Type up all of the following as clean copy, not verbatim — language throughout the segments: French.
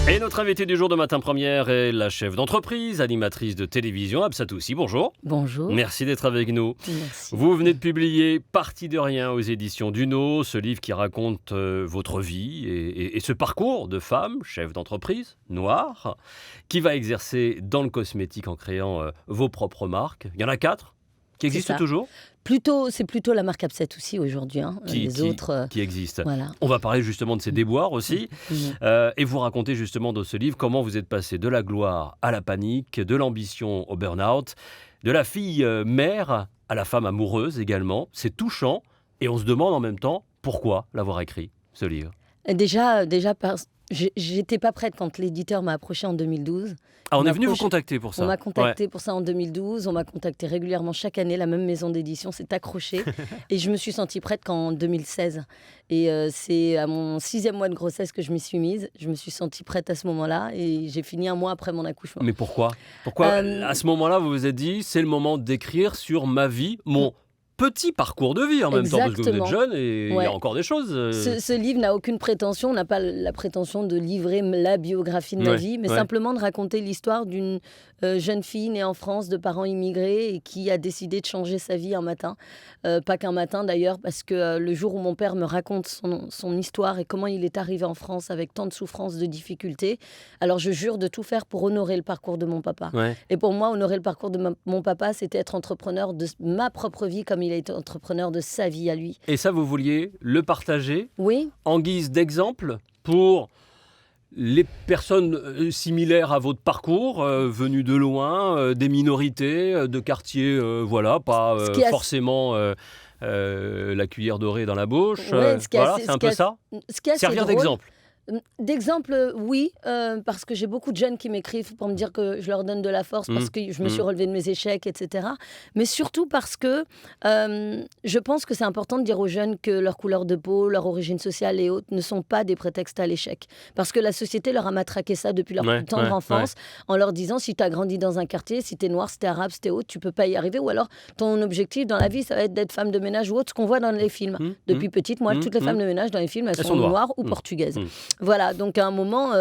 Et notre invitée du jour de Matin Première est la chef d'entreprise, animatrice de télévision, Absatoussi. Bonjour. Bonjour. Merci d'être avec nous. Merci. Vous venez de publier Parti de rien aux éditions Duno, ce livre qui raconte votre vie et ce parcours de femme, chef d'entreprise, noire, qui va exercer dans le cosmétique en créant vos propres marques. Il y en a 4 qui existent toujours. C'est plutôt la marque Absatoussi aujourd'hui. Les autres qui existent. Voilà. On va parler justement de ces déboires aussi. Et vous racontez justement dans ce livre comment vous êtes passé de la gloire à la panique, de l'ambition au burn-out, de la fille mère à la femme amoureuse également. C'est touchant et on se demande en même temps pourquoi l'avoir écrit, ce livre. Déjà j'étais pas prête quand l'éditeur m'a approché en 2012. Ah, on est venu vous contacter pour ça. On m'a contacté pour ça en 2012. On m'a contacté régulièrement chaque année. La même maison d'édition s'est accrochée. Et je me suis sentie prête qu'en 2016. Et c'est à mon 6e mois de grossesse que je m'y suis mise. Je me suis sentie prête à ce moment-là. Et j'ai fini un mois après mon accouchement. Mais pourquoi à ce moment-là, vous vous êtes dit, c'est le moment d'écrire sur ma vie, mon petit parcours de vie en même temps, parce que vous êtes jeune et il y a encore des choses. Ce livre n'a aucune prétention, on n'a pas la prétention de livrer la biographie de ma vie, mais simplement de raconter l'histoire d'une jeune fille née en France de parents immigrés et qui a décidé de changer sa vie un matin. Pas qu'un matin d'ailleurs, parce que le jour où mon père me raconte son histoire et comment il est arrivé en France avec tant de souffrances, de difficultés, alors je jure de tout faire pour honorer le parcours de mon papa. Et pour moi, honorer le parcours de mon papa, c'était être entrepreneur de ma propre vie comme il a été entrepreneur de sa vie à lui. Et ça, vous vouliez le partager en guise d'exemple pour les personnes similaires à votre parcours, venues de loin, des minorités, de quartiers, pas forcément la cuillère dorée dans la bouche. C'est un peu ça. Servir d'exemple. D'exemple, oui, parce que j'ai beaucoup de jeunes qui m'écrivent pour me dire que je leur donne de la force parce que je me suis relevée de mes échecs, etc. Mais surtout parce que je pense que c'est important de dire aux jeunes que leur couleur de peau, leur origine sociale et autres ne sont pas des prétextes à l'échec. Parce que la société leur a matraqué ça depuis leur plus tendre enfance en leur disant si tu as grandi dans un quartier, si tu es noir, si tu es arabe, si tu es autre, tu peux pas y arriver. Ou alors ton objectif dans la vie, ça va être d'être femme de ménage ou autre, ce qu'on voit dans les films. Depuis petite, moi, toutes les femmes de ménage dans les films, elles sont noires ou portugaises. Voilà, donc à un moment,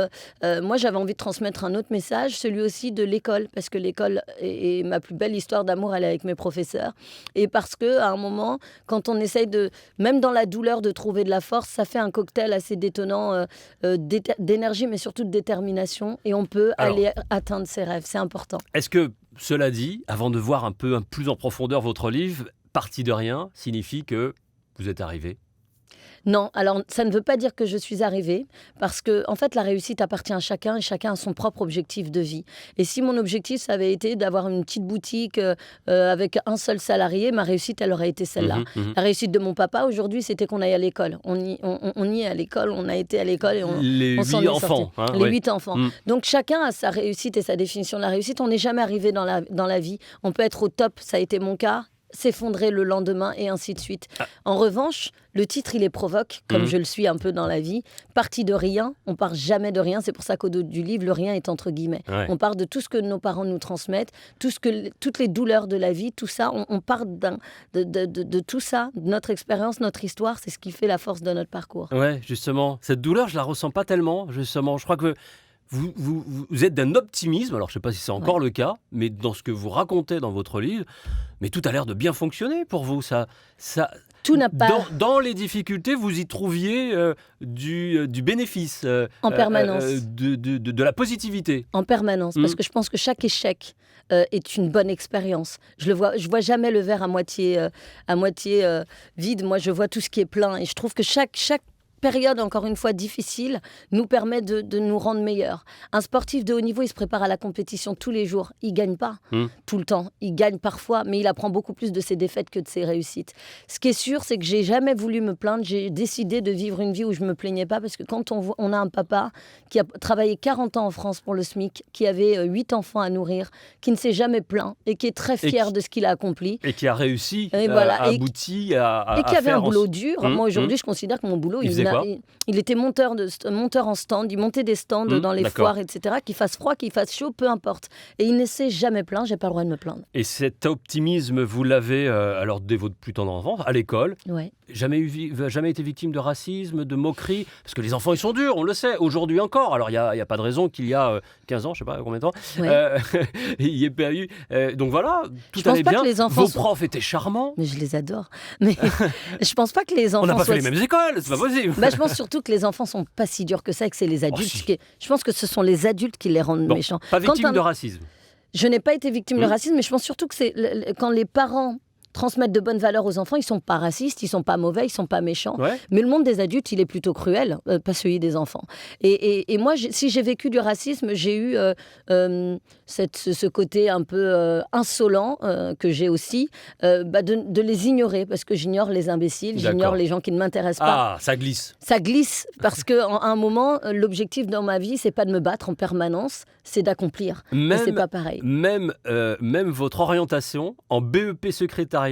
moi j'avais envie de transmettre un autre message, celui aussi de l'école, parce que l'école est ma plus belle histoire d'amour, elle est avec mes professeurs. Et parce qu'à un moment, quand on essaye même dans la douleur, de trouver de la force, ça fait un cocktail assez détonnant d'énergie, mais surtout de détermination. Et on peut aller atteindre ses rêves, c'est important. Est-ce que, cela dit, avant de voir un peu plus en profondeur votre livre, Parti de rien signifie que vous êtes arrivé ? Non, alors ça ne veut pas dire que je suis arrivée, parce que en fait la réussite appartient à chacun et chacun a son propre objectif de vie. Et si mon objectif ça avait été d'avoir une petite boutique avec un seul salarié, ma réussite elle aurait été celle-là. La réussite de mon papa aujourd'hui c'était qu'on aille à l'école. On y est à l'école, on a été à l'école et on s'en est sortis. Les 8 enfants. Donc chacun a sa réussite et sa définition de la réussite. On n'est jamais arrivé dans la vie. On peut être au top, ça a été mon cas, s'effondrer le lendemain et ainsi de suite. En revanche, le titre, il est provoque, comme je le suis un peu dans la vie. Parti de rien, on part jamais de rien. C'est pour ça qu'au dos du livre, le rien est entre guillemets. On part de tout ce que nos parents nous transmettent, toutes les douleurs de la vie, tout ça. On part de tout ça, de notre expérience, notre histoire. C'est ce qui fait la force de notre parcours. Ouais, justement. Cette douleur, je la ressens pas tellement, justement. Je crois que vous êtes d'un optimisme, alors je ne sais pas si c'est encore le cas, mais dans ce que vous racontez dans votre livre, mais tout a l'air de bien fonctionner pour vous. Tout n'a pas... Dans les difficultés, vous y trouviez du bénéfice. En permanence. De la positivité. En permanence, parce que je pense que chaque échec est une bonne expérience. Je vois jamais le verre à moitié vide. Moi, je vois tout ce qui est plein. Et je trouve que chaque période, encore une fois, difficile, nous permet de nous rendre meilleurs. Un sportif de haut niveau, il se prépare à la compétition tous les jours. Il ne gagne pas tout le temps. Il gagne parfois, mais il apprend beaucoup plus de ses défaites que de ses réussites. Ce qui est sûr, c'est que je n'ai jamais voulu me plaindre. J'ai décidé de vivre une vie où je ne me plaignais pas, parce que quand on a un papa qui a travaillé 40 ans en France pour le SMIC, qui avait 8 enfants à nourrir, qui ne s'est jamais plaint et qui est très fier de ce qu'il a accompli. Et qui a réussi, abouti à et qui avait faire un boulot dur. Moi, aujourd'hui, je considère que mon boulot, il était monteur en stand, il montait des stands dans les foires, etc. Qu'il fasse froid, qu'il fasse chaud, peu importe. Et il ne s'est jamais plaint, j'ai pas le droit de me plaindre. Et cet optimisme, vous l'avez alors dès votre plus tendre enfance, à l'école. jamais été victime de racisme, de moquerie? Parce que les enfants, ils sont durs, on le sait, aujourd'hui encore. Alors, il n'y a pas de raison qu'il y a 15 ans, je ne sais pas combien de temps, il n'y ait pas eu. Donc voilà, tout allait bien. Vos profs étaient charmants. Mais je les adore. Mais je ne pense pas que les enfants On n'a pas fait les mêmes écoles, c'est pas possible. Je pense surtout que les enfants ne sont pas si durs que ça et que c'est les adultes. Je pense que ce sont les adultes qui les rendent méchants. Pas victime de racisme. Je n'ai pas été victime de racisme, mais je pense surtout que c'est quand les parents transmettre de bonnes valeurs aux enfants, ils sont pas racistes, ils sont pas mauvais, ils sont pas méchants. Ouais. Mais le monde des adultes, il est plutôt cruel, pas celui des enfants. Et moi, si j'ai vécu du racisme, j'ai eu ce côté un peu insolent que j'ai aussi, de les ignorer, parce que j'ignore les imbéciles, j'ignore les gens qui ne m'intéressent pas. Ah, ça glisse. Ça glisse, parce qu'à un moment, l'objectif dans ma vie, c'est pas de me battre en permanence, c'est d'accomplir. Mais c'est pas pareil. Même votre orientation en BEP secrétariat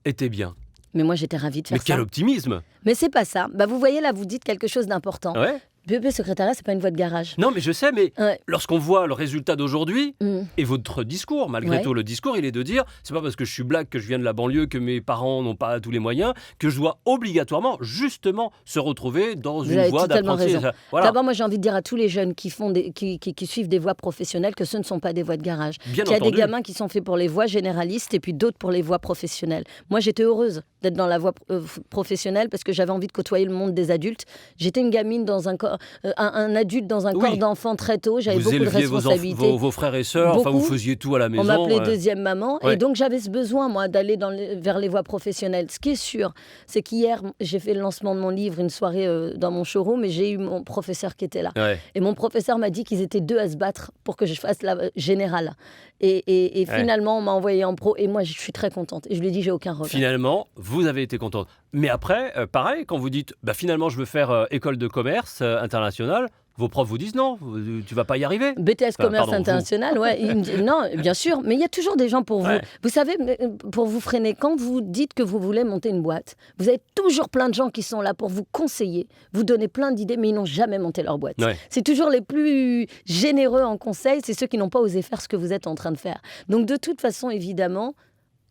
était bien. Mais moi, j'étais ravie de faire ça. Mais quel optimisme! Mais c'est pas ça. Vous voyez, là, vous dites quelque chose d'important. Ouais. BEP secrétariat, c'est pas une voie de garage. Non, mais je sais, mais lorsqu'on voit le résultat d'aujourd'hui et votre discours, malgré tout, le discours, il est de dire, c'est pas parce que je suis black, que je viens de la banlieue, que mes parents n'ont pas tous les moyens, que je dois obligatoirement, justement, se retrouver dans une voie d'apprentissage. Voilà. D'abord, moi, j'ai envie de dire à tous les jeunes qui suivent des voies professionnelles que ce ne sont pas des voies de garage. Il y a des gamins qui sont faits pour les voies généralistes et puis d'autres pour les voies professionnelles. Moi, j'étais heureuse d'être dans la voie professionnelle parce que j'avais envie de côtoyer le monde des adultes. J'étais une gamine dans un corps... un adulte dans un corps d'enfant très tôt, j'avais beaucoup de responsabilités. Vos frères et sœurs, vous faisiez tout à la maison. On m'appelait deuxième maman, et donc j'avais ce besoin, moi, d'aller vers les voies professionnelles. Ce qui est sûr, c'est qu'hier, j'ai fait le lancement de mon livre, une soirée dans mon showroom, et j'ai eu mon professeur qui était là. Ouais. Et mon professeur m'a dit qu'ils étaient 2 à se battre pour que je fasse la générale. Et finalement, on m'a envoyé en pro, et moi, je suis très contente. Et je lui ai dit, j'ai aucun regret. Finalement, vous avez été contente. Mais après, pareil, quand vous dites, finalement, je veux faire école de commerce internationale, vos profs vous disent non, tu vas pas y arriver. BTS Commerce International, ils me disent non, bien sûr, mais il y a toujours des gens pour vous. Vous savez, pour vous freiner, quand vous dites que vous voulez monter une boîte, vous avez toujours plein de gens qui sont là pour vous conseiller, vous donner plein d'idées, mais ils n'ont jamais monté leur boîte. Ouais. C'est toujours les plus généreux en conseil, c'est ceux qui n'ont pas osé faire ce que vous êtes en train de faire. Donc de toute façon, évidemment,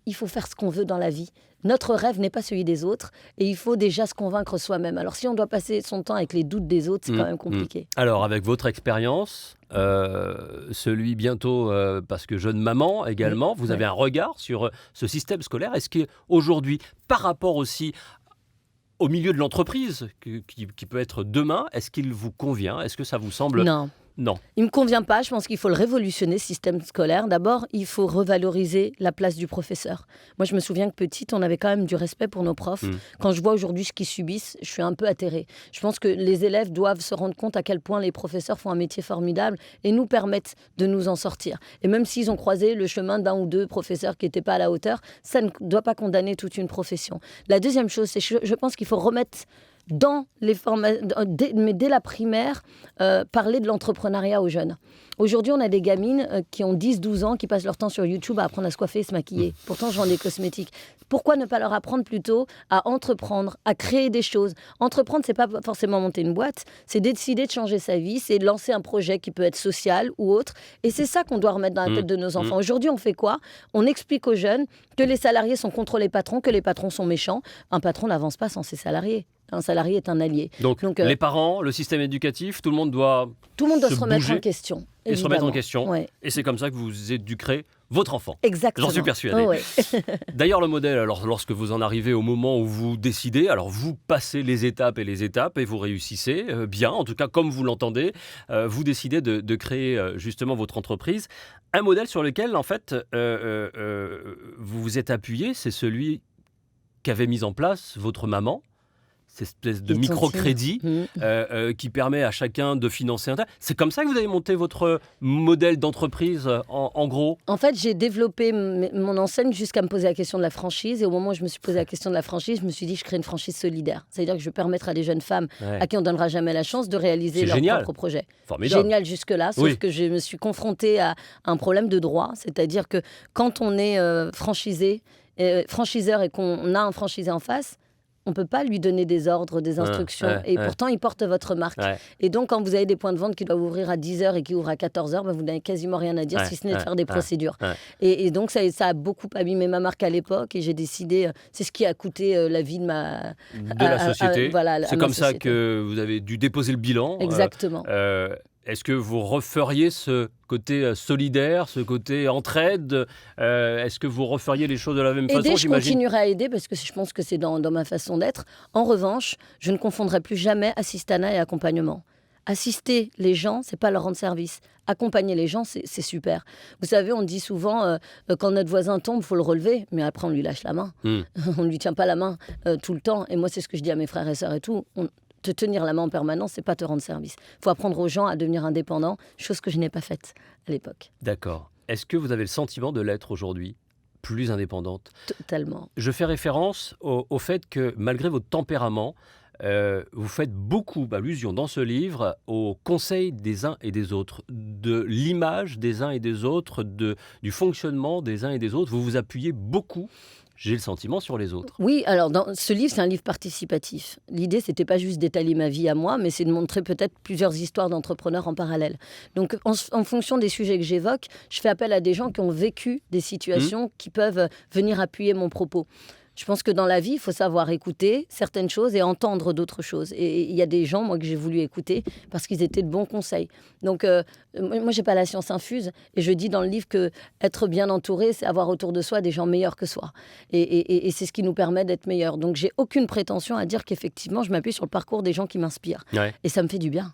il faut faire ce qu'on veut dans la vie. Notre rêve n'est pas celui des autres et il faut déjà se convaincre soi-même. Alors si on doit passer son temps avec les doutes des autres, c'est quand même compliqué. Alors avec votre expérience, celui bientôt, parce que jeune maman également, vous avez un regard sur ce système scolaire. Est-ce qu'aujourd'hui, par rapport aussi au milieu de l'entreprise, qui peut être demain, est-ce qu'il vous convient? Est-ce que ça vous semble... Non. Il ne me convient pas. Je pense qu'il faut le révolutionner, ce système scolaire. D'abord, il faut revaloriser la place du professeur. Moi, je me souviens que petite, on avait quand même du respect pour nos profs. Quand je vois aujourd'hui ce qu'ils subissent, je suis un peu atterrée. Je pense que les élèves doivent se rendre compte à quel point les professeurs font un métier formidable et nous permettent de nous en sortir. Et même s'ils ont croisé le chemin d'un ou deux professeurs qui n'étaient pas à la hauteur, ça ne doit pas condamner toute une profession. La deuxième chose, c'est que je pense qu'il faut remettre dans les formations, mais dès la primaire, parler de l'entrepreneuriat aux jeunes. Aujourd'hui, on a des gamines qui ont 10-12 ans, qui passent leur temps sur YouTube à apprendre à se coiffer et se maquiller. Pourtant, je vends des cosmétiques. Pourquoi ne pas leur apprendre plutôt à entreprendre, à créer des choses? Entreprendre, c'est pas forcément monter une boîte, c'est décider de changer sa vie, c'est de lancer un projet qui peut être social ou autre. Et c'est ça qu'on doit remettre dans la tête de nos enfants. Aujourd'hui, on fait quoi? On explique aux jeunes que les salariés sont contre les patrons, que les patrons sont méchants. Un patron n'avance pas sans ses salariés. Un salarié est un allié. Donc les parents, le système éducatif, tout le monde doit se remettre en question. Et se remettre en question. Ouais. Et c'est comme ça que vous éduquerez votre enfant. Exactement. J'en suis persuadé. D'ailleurs, le modèle, alors, lorsque vous en arrivez au moment où vous décidez, alors vous passez les étapes et vous réussissez bien, en tout cas comme vous l'entendez, vous décidez de créer justement votre entreprise. Un modèle sur lequel, en fait, vous vous êtes appuyé, c'est celui qu'avait mis en place votre maman. Cette espèce de microcrédit qui permet à chacun de financer un tas. C'est comme ça que vous avez monté votre modèle d'entreprise, en gros? En fait, j'ai développé mon enseigne jusqu'à me poser la question de la franchise. Et au moment où je me suis posé la question de la franchise, je me suis dit, je crée une franchise solidaire. C'est-à-dire que je vais permettre à des jeunes femmes à qui on ne donnera jamais la chance de réaliser leur propre projet. Formidable. Génial jusque-là, sauf que je me suis confrontée à un problème de droit. C'est-à-dire que quand on est franchiseur et qu'on a un franchisé en face, on ne peut pas lui donner des ordres, des instructions. Et pourtant, il porte votre marque. Et donc, quand vous avez des points de vente qui doivent ouvrir à 10h et qui ouvrent à 14h, vous n'avez quasiment rien à dire, si ce n'est de faire des procédures. Et donc, ça a beaucoup abîmé ma marque à l'époque. Et j'ai décidé, c'est ce qui a coûté la vie de la société. C'est comme ça que vous avez dû déposer le bilan. Exactement. Est-ce que vous referiez ce côté solidaire, ce côté entraide Est-ce que vous referiez les choses de la même façon, je continuerai à aider parce que je pense que c'est dans ma façon d'être. En revanche, je ne confondrai plus jamais assistanat et accompagnement. Assister les gens, c'est pas leur rendre service. Accompagner les gens, c'est super. Vous savez, on dit souvent, quand notre voisin tombe, il faut le relever, mais après on lui lâche la main. On ne lui tient pas la main tout le temps. Et moi, c'est ce que je dis à mes frères et sœurs et tout. Te tenir la main en permanence, c'est pas te rendre service. Il faut apprendre aux gens à devenir indépendants, chose que je n'ai pas faite à l'époque. D'accord. Est-ce que vous avez le sentiment de l'être aujourd'hui, plus indépendante ? Totalement. Je fais référence au fait que, malgré votre tempérament, vous faites beaucoup allusion dans ce livre aux conseils des uns et des autres, de l'image des uns et des autres, du fonctionnement des uns et des autres. Vous vous appuyez beaucoup, j'ai le sentiment, sur les autres. Oui, alors dans ce livre, c'est un livre participatif. L'idée, c'était pas juste d'étaler ma vie à moi, mais c'est de montrer peut-être plusieurs histoires d'entrepreneurs en parallèle. Donc, en fonction des sujets que j'évoque, je fais appel à des gens qui ont vécu des situations qui peuvent venir appuyer mon propos. Je pense que dans la vie, il faut savoir écouter certaines choses et entendre d'autres choses. Et il y a des gens, moi, que j'ai voulu écouter parce qu'ils étaient de bons conseils. Donc, moi, je n'ai pas la science infuse. Et je dis dans le livre qu'être bien entouré, c'est avoir autour de soi des gens meilleurs que soi. Et c'est ce qui nous permet d'être meilleurs. Donc, j'ai aucune prétention à dire qu'effectivement, je m'appuie sur le parcours des gens qui m'inspirent. Et ça me fait du bien.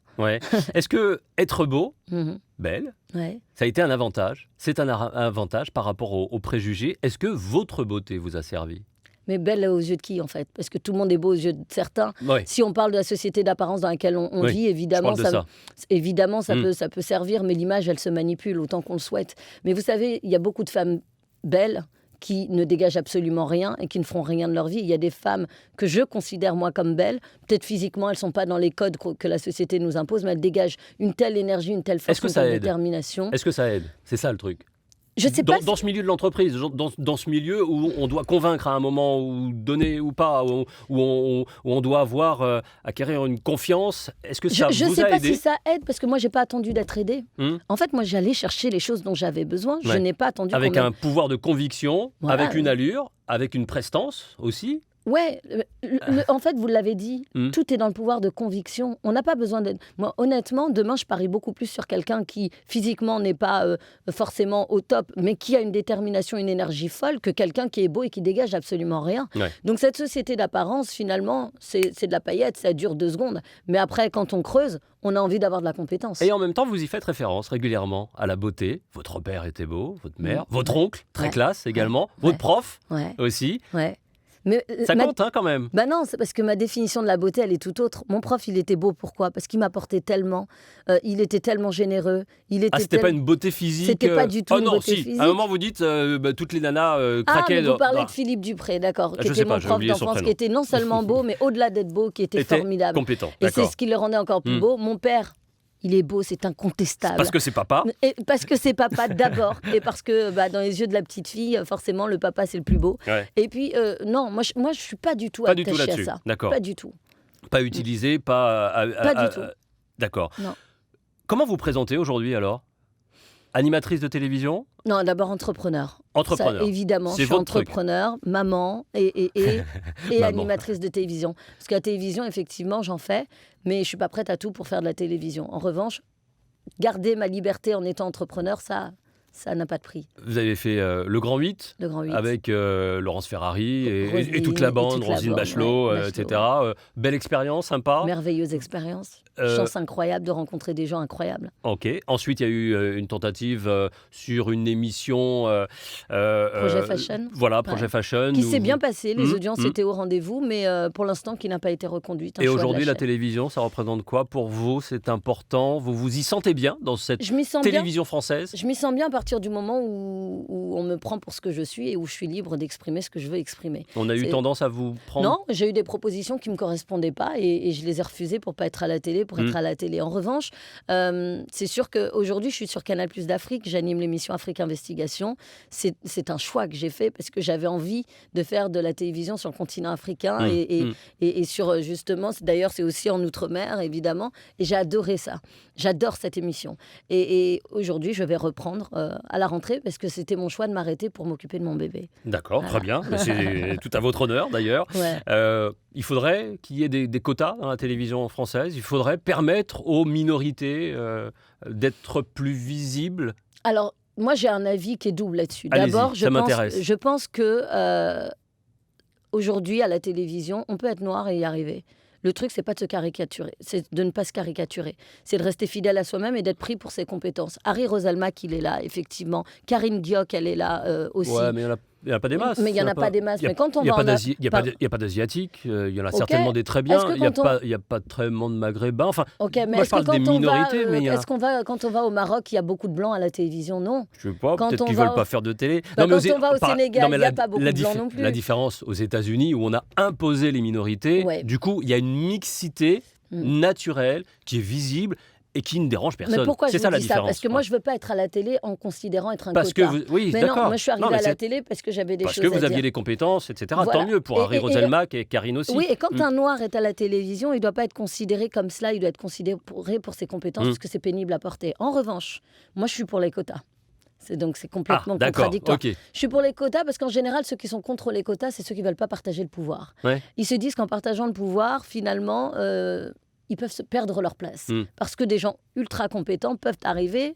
Est-ce que être beau, belle, ça a été un avantage ? C'est un avantage par rapport aux préjugés. Est-ce que votre beauté vous a servi ? Mais belle aux yeux de qui, en fait ? Parce que tout le monde est beau aux yeux de certains. Si on parle de la société d'apparence dans laquelle on vit, évidemment, ça peut servir, mais l'image, elle se manipule autant qu'on le souhaite. Mais vous savez, il y a beaucoup de femmes belles qui ne dégagent absolument rien et qui ne feront rien de leur vie. Il y a des femmes que je considère, moi, comme belles. Peut-être physiquement, elles ne sont pas dans les codes que la société nous impose, mais elles dégagent une telle énergie, une telle force, une telle détermination. Est-ce que ça aide ? C'est ça le truc. Je sais pas dans ce milieu de l'entreprise, dans ce milieu où on doit convaincre à un moment, ou donner ou pas, où on doit acquérir une confiance, est-ce que ça vous a aidé ? Je ne sais pas si ça aide, parce que moi, je n'ai pas attendu d'être aidée. En fait, moi, j'allais chercher les choses dont j'avais besoin. Je n'ai pas attendu. Avec un pouvoir de conviction, avec une allure, avec une prestance aussi. Ouais, en fait, vous l'avez dit, tout est dans le pouvoir de conviction. On n'a pas besoin d'être... Moi, honnêtement, demain, je parie beaucoup plus sur quelqu'un qui, physiquement, n'est pas forcément au top, mais qui a une détermination, une énergie folle, que quelqu'un qui est beau et qui dégage absolument rien. Donc, cette société d'apparence, finalement, c'est de la paillette, ça dure 2 secondes. Mais après, quand on creuse, on a envie d'avoir de la compétence. Et en même temps, vous y faites référence régulièrement à la beauté. Votre père était beau, votre mère, votre oncle, très classe également, votre prof aussi. Mais ça compte quand même. Bah non, c'est parce que ma définition de la beauté, elle est tout autre. Mon prof, il était beau, pourquoi ? Parce qu'il m'apportait tellement, il était tellement généreux. C'était pas une beauté physique. C'était pas du tout une beauté physique. À un moment, vous dites, toutes les nanas craquaient. Ah, mais vous parlez de Philippe Dupré, d'accord, qui était mon prof d'enfance, qui était non seulement beau, mais au-delà d'être beau, qui était formidable. Compétent. Et c'est ce qui le rendait encore plus beau. Mon père, il est beau, c'est incontestable. Parce que c'est papa. Parce que c'est papa d'abord. Et parce que dans les yeux de la petite fille, forcément, le papa, c'est le plus beau. Et puis, non, moi, je ne suis pas du tout attachée à ça. D'accord. Pas du tout. Pas utilisé, pas du tout. D'accord. Non. Comment vous présentez aujourd'hui, alors ? Animatrice de télévision ? Non, d'abord entrepreneur. Entrepreneur. Ça, évidemment, je suis entrepreneur, maman et maman. Animatrice de télévision. Parce que la télévision, effectivement, j'en fais, mais je ne suis pas prête à tout pour faire de la télévision. En revanche, garder ma liberté en étant entrepreneur, ça n'a pas de prix. Vous avez fait le Grand 8, avec Laurence Ferrari et toute la bande, Roselyne Bachelot, etc. Belle expérience, sympa. Merveilleuse expérience. Chance incroyable de rencontrer des gens incroyables. Ok. Ensuite, il y a eu une tentative sur une émission... Projet Fashion. Voilà, Projet Fashion. Qui s'est bien passé. Les audiences étaient au rendez-vous, mais pour l'instant, qui n'a pas été reconduite. Et aujourd'hui, la télévision, ça représente quoi pour vous ? C'est important ? Vous vous y sentez bien dans cette télévision française ? Je m'y sens bien à partir du moment où on me prend pour ce que je suis et où je suis libre d'exprimer ce que je veux exprimer. On a eu tendance à vous prendre ? Non, j'ai eu des propositions qui ne me correspondaient pas et je les ai refusées pour ne pas être à la télé, télé pour être à la télé. En revanche, c'est sûr qu'aujourd'hui, je suis sur Canal+ d'Afrique, j'anime l'émission Afrique Investigation. C'est un choix que j'ai fait parce que j'avais envie de faire de la télévision sur le continent africain et sur justement, d'ailleurs c'est aussi en Outre-mer évidemment, et j'ai adoré ça. J'adore cette émission. Et aujourd'hui, je vais reprendre à la rentrée parce que c'était mon choix de m'arrêter pour m'occuper de mon bébé. D'accord, très bien. C'est tout à votre honneur d'ailleurs. Ouais. Il faudrait qu'il y ait des quotas dans la télévision française. Il faudrait permettre aux minorités d'être plus visibles. Alors, moi, j'ai un avis qui est double là-dessus. D'abord, je pense que aujourd'hui, à la télévision, on peut être noir et y arriver. Le truc, c'est pas de se caricaturer, c'est de ne pas se caricaturer. C'est de rester fidèle à soi-même et d'être pris pour ses compétences. Harry Roselmack, il est là, effectivement. Karine Diok, elle est là aussi. Ouais, mais il n'y en a pas des masses. Mais il n'y en a pas des masses. Mais quand on Il n'y a pas d'Asiatiques, il y en a certainement des très bien. Il n'y a pas tellement de Maghrébins. Enfin, moi, je parle des minorités. Est-ce qu'on va, quand on va au Maroc, il y a beaucoup de Blancs à la télévision? Non. Je ne sais pas, peut-être qu'ils ne veulent pas faire de télé. Quand on va au Sénégal, il n'y a pas beaucoup de Blancs non plus. La différence aux États-Unis, où on a imposé les minorités, du coup, il y a une mixité naturelle qui est visible et qui ne dérange personne. Mais pourquoi c'est je ça vous la dis différence. Ça parce que moi, je ne veux pas être à la télé en considérant être un parce quota. Oui, mais d'accord. Non, moi, je suis arrivée à la télé parce que j'avais des choses à dire. Parce que vous aviez les compétences, etc. Voilà. Tant mieux pour Harry Roselmack et Karine aussi. Oui, et quand un noir est à la télévision, il ne doit pas être considéré comme cela, il doit être considéré pour ses compétences parce que c'est pénible à porter. En revanche, moi, je suis pour les quotas. Donc c'est complètement contradictoire. Okay. Je suis pour les quotas parce qu'en général, ceux qui sont contre les quotas, c'est ceux qui ne veulent pas partager le pouvoir. Ouais. Ils se disent qu'en partageant le pouvoir, finalement, ils peuvent se perdre leur place. Parce que des gens ultra compétents peuvent arriver,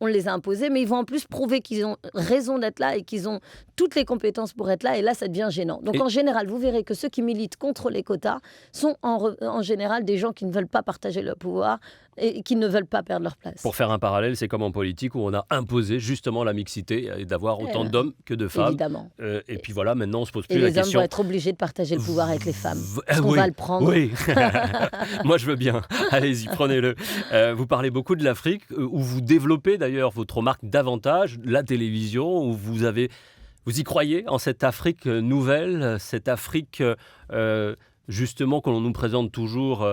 on les a imposés, mais ils vont en plus prouver qu'ils ont raison d'être là et qu'ils ont toutes les compétences pour être là, et là, ça devient gênant. Donc en général, vous verrez que ceux qui militent contre les quotas sont en général des gens qui ne veulent pas partager le pouvoir et qui ne veulent pas perdre leur place. Pour faire un parallèle, c'est comme en politique où on a imposé justement la mixité et d'avoir autant d'hommes que de femmes. Évidemment. Et puis voilà, maintenant on se pose plus la question. Et les hommes vont être obligés de partager le pouvoir avec les femmes. Est-ce qu'on va le prendre? Oui, moi je veux bien. Allez-y, prenez-le. Vous parlez beaucoup de l'Afrique, où vous développez d'ailleurs votre marque davantage, la télévision, où vous y croyez en cette Afrique nouvelle, cette Afrique justement que l'on nous présente toujours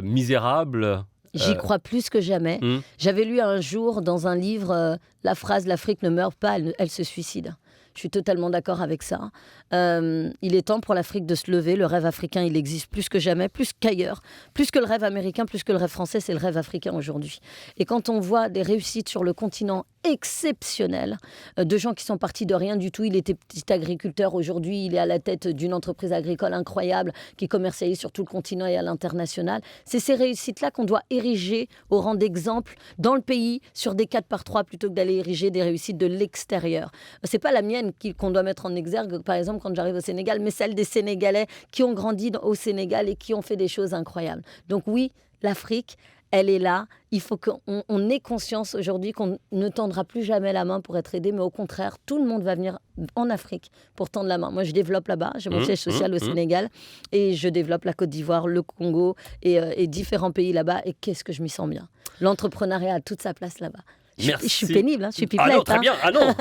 misérable. J'y crois plus que jamais. J'avais lu un jour dans un livre la phrase « L'Afrique ne meurt pas, elle se suicide ». Je suis totalement d'accord avec ça. Il est temps pour l'Afrique de se lever. Le rêve africain, il existe plus que jamais, plus qu'ailleurs. Plus que le rêve américain, plus que le rêve français, c'est le rêve africain aujourd'hui. Et quand on voit des réussites sur le continent exceptionnelles, de gens qui sont partis de rien du tout. Il était petit agriculteur, aujourd'hui il est à la tête d'une entreprise agricole incroyable qui commercialise sur tout le continent et à l'international. C'est ces réussites-là qu'on doit ériger au rang d'exemple dans le pays sur des 4x3 plutôt que d'aller ériger des réussites de l'extérieur. C'est pas la mienne qu'on doit mettre en exergue, par exemple, quand j'arrive au Sénégal, mais celle des Sénégalais qui ont grandi au Sénégal et qui ont fait des choses incroyables. Donc oui, l'Afrique, elle est là. Il faut qu'on ait conscience aujourd'hui qu'on ne tendra plus jamais la main pour être aidé, mais au contraire, tout le monde va venir en Afrique pour tendre la main. Moi, je développe là-bas. J'ai mon siège social au Sénégal et je développe la Côte d'Ivoire, le Congo et différents pays là-bas. Et qu'est-ce que je m'y sens bien. L'entrepreneuriat a toute sa place là-bas. Merci. Je suis pénible, je suis pipelette. Ah non, très bien.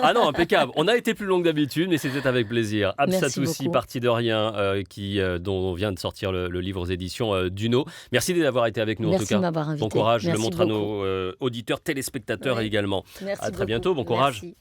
Ah non, impeccable. On a été plus long que d'habitude, mais c'était avec plaisir. Absatoussi, parti de rien, dont on vient de sortir le livre aux éditions Duno. Merci d'avoir été avec nous. Merci en tout cas. De m'avoir invité. Bon courage, Merci je le montre à nos auditeurs, téléspectateurs également. Merci à très bientôt, bon courage. Merci.